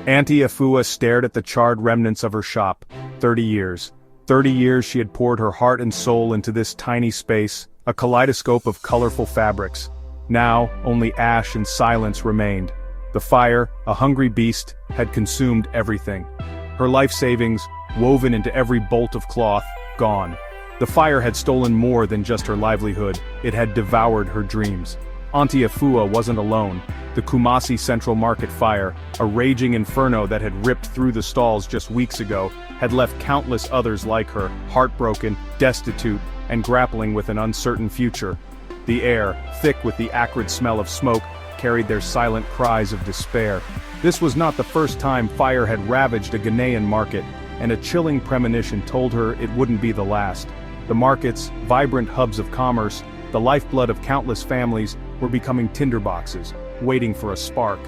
Auntie Afua stared at the charred remnants of her shop. 30 years. 30 years she had poured her heart and soul into this tiny space, a kaleidoscope of colorful fabrics. Now, only ash and silence remained. The fire, a hungry beast, had consumed everything. Her life savings, woven into every bolt of cloth, gone. The fire had stolen more than just her livelihood, it had devoured her dreams. Auntie Afua wasn't alone. The Kumasi Central Market fire, a raging inferno that had ripped through the stalls just weeks ago, had left countless others like her, heartbroken, destitute, and grappling with an uncertain future. The air, thick with the acrid smell of smoke, carried their silent cries of despair. This was not the first time fire had ravaged a Ghanaian market, and a chilling premonition told her it wouldn't be the last. The markets, vibrant hubs of commerce, the lifeblood of countless families, were becoming tinderboxes, waiting for a spark.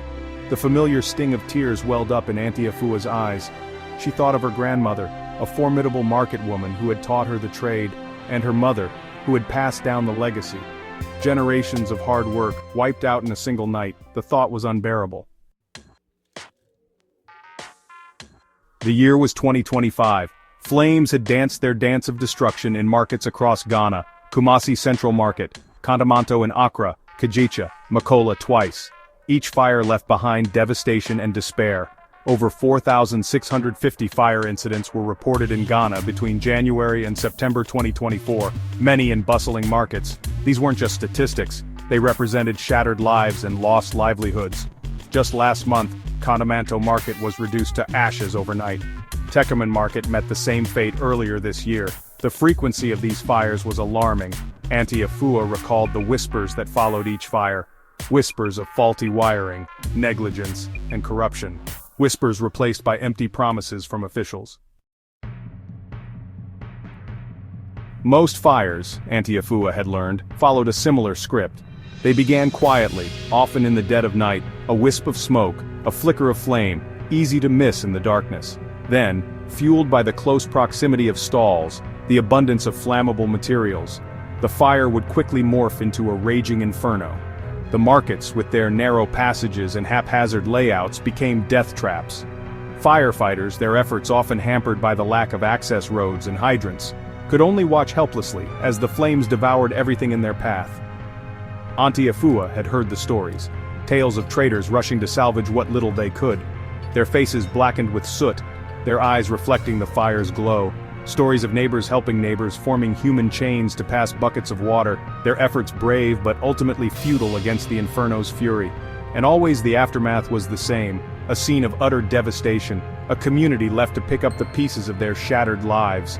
The familiar sting of tears welled up in Auntie Afua's eyes. She thought of her grandmother, a formidable market woman who had taught her the trade, and her mother, who had passed down the legacy. Generations of hard work, wiped out in a single night. The thought was unbearable. The year was 2025. Flames had danced their dance of destruction in markets across Ghana, Kumasi Central Market, Kantamanto in Accra, Kajicha, Makola twice. Each fire left behind devastation and despair. Over 4,650 fire incidents were reported in Ghana between January and September 2024, many in bustling markets. These weren't just statistics, they represented shattered lives and lost livelihoods. Just last month, Kantamanto Market was reduced to ashes overnight. Tekeman Market met the same fate earlier this year. The frequency of these fires was alarming. Auntie Afua recalled the whispers that followed each fire. Whispers of faulty wiring, negligence, and corruption. Whispers replaced by empty promises from officials. Most fires, Auntie Afua had learned, followed a similar script. They began quietly, often in the dead of night, a wisp of smoke, a flicker of flame, easy to miss in the darkness. Then, fueled by the close proximity of stalls, the abundance of flammable materials, the fire would quickly morph into a raging inferno. The markets, with their narrow passages and haphazard layouts, became death traps. Firefighters, their efforts often hampered by the lack of access roads and hydrants, could only watch helplessly as the flames devoured everything in their path. Auntie Afua had heard the stories, tales of traders rushing to salvage what little they could, their faces blackened with soot, their eyes reflecting the fire's glow, stories of neighbors helping neighbors, forming human chains to pass buckets of water, their efforts brave but ultimately futile against the inferno's fury. And always the aftermath was the same, a scene of utter devastation, a community left to pick up the pieces of their shattered lives.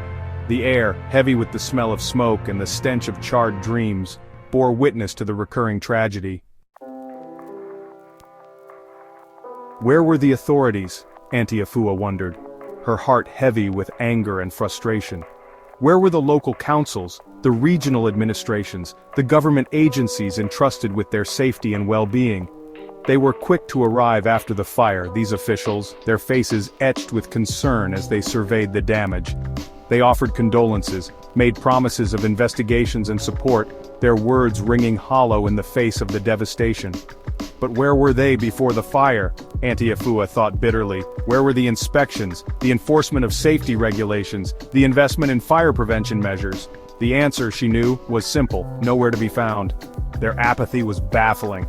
The air, heavy with the smell of smoke and the stench of charred dreams, bore witness to the recurring tragedy. Where were the authorities? Auntie Afua wondered, her heart heavy with anger and frustration. Where were the local councils, the regional administrations, the government agencies entrusted with their safety and well-being? They were quick to arrive after the fire, these officials, their faces etched with concern as they surveyed the damage. They offered condolences, made promises of investigations and support, their words ringing hollow in the face of the devastation. But where were they before the fire? Auntie Afua thought bitterly. Where were the inspections, the enforcement of safety regulations, the investment in fire prevention measures? The answer, she knew, was simple, nowhere to be found. Their apathy was baffling.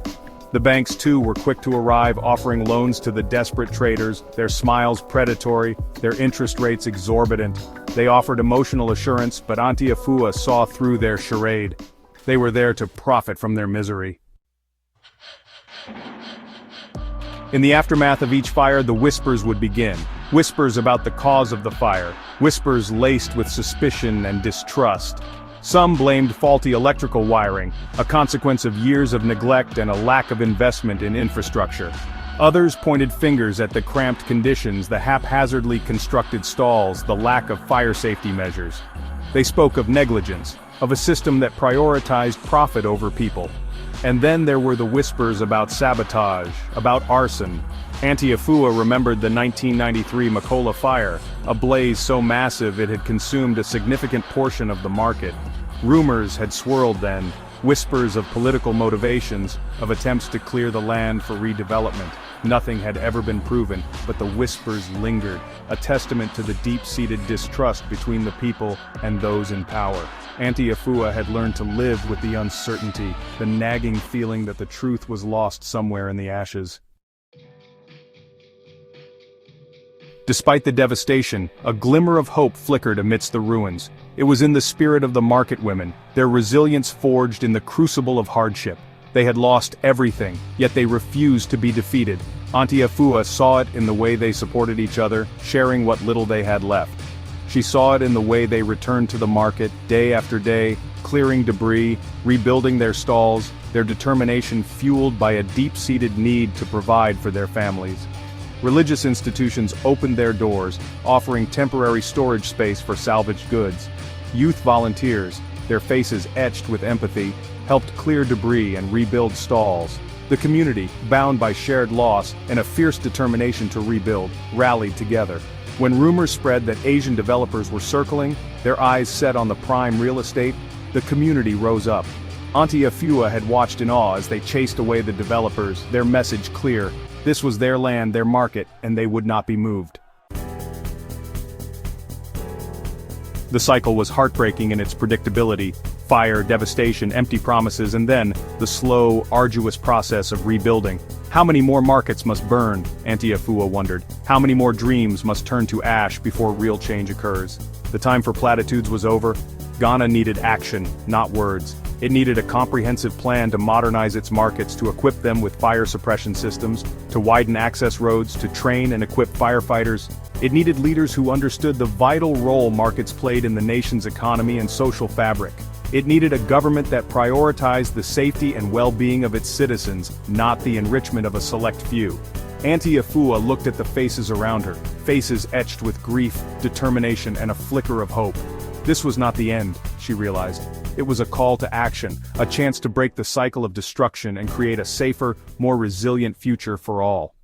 The banks too were quick to arrive, offering loans to the desperate traders, their smiles predatory, their interest rates exorbitant. They offered emotional assurance, but Auntie Afua saw through their charade. They were there to profit from their misery. In the aftermath of each fire, the whispers would begin. Whispers about the cause of the fire. Whispers laced with suspicion and distrust. Some blamed faulty electrical wiring, a consequence of years of neglect and a lack of investment in infrastructure. Others pointed fingers at the cramped conditions, the haphazardly constructed stalls, the lack of fire safety measures. They spoke of negligence, of a system that prioritized profit over people. And then there were the whispers about sabotage, about arson. Auntie Afua remembered the 1993 Makola fire, a blaze so massive it had consumed a significant portion of the market. Rumors had swirled then, whispers of political motivations, of attempts to clear the land for redevelopment. Nothing had ever been proven, but the whispers lingered, a testament to the deep-seated distrust between the people and those in power. Auntie Afua had learned to live with the uncertainty, the nagging feeling that the truth was lost somewhere in the ashes. Despite the devastation, a glimmer of hope flickered amidst the ruins. It was in the spirit of the market women, their resilience forged in the crucible of hardship. They had lost everything, yet they refused to be defeated. Auntie Afua saw it in the way they supported each other, sharing what little they had left. She saw it in the way they returned to the market, day after day, clearing debris, rebuilding their stalls, their determination fueled by a deep-seated need to provide for their families. Religious institutions opened their doors, offering temporary storage space for salvaged goods. Youth volunteers, their faces etched with empathy, helped clear debris and rebuild stalls. The community, bound by shared loss and a fierce determination to rebuild, rallied together. When rumors spread that Asian developers were circling, their eyes set on the prime real estate, the community rose up. Auntie Afua had watched in awe as they chased away the developers, their message clear: this was their land, their market, and they would not be moved. The cycle was heartbreaking in its predictability: fire, devastation, empty promises, and then, the slow, arduous process of rebuilding. How many more markets must burn, Auntie Afua wondered. How many more dreams must turn to ash before real change occurs? The time for platitudes was over. Ghana needed action, not words. It needed a comprehensive plan to modernize its markets, to equip them with fire suppression systems, to widen access roads, to train and equip firefighters. It needed leaders who understood the vital role markets played in the nation's economy and social fabric. It needed a government that prioritized the safety and well-being of its citizens, not the enrichment of a select few. Auntie Afua looked at the faces around her, faces etched with grief, determination, and a flicker of hope. This was not the end, she realized. It was a call to action, a chance to break the cycle of destruction and create a safer, more resilient future for all.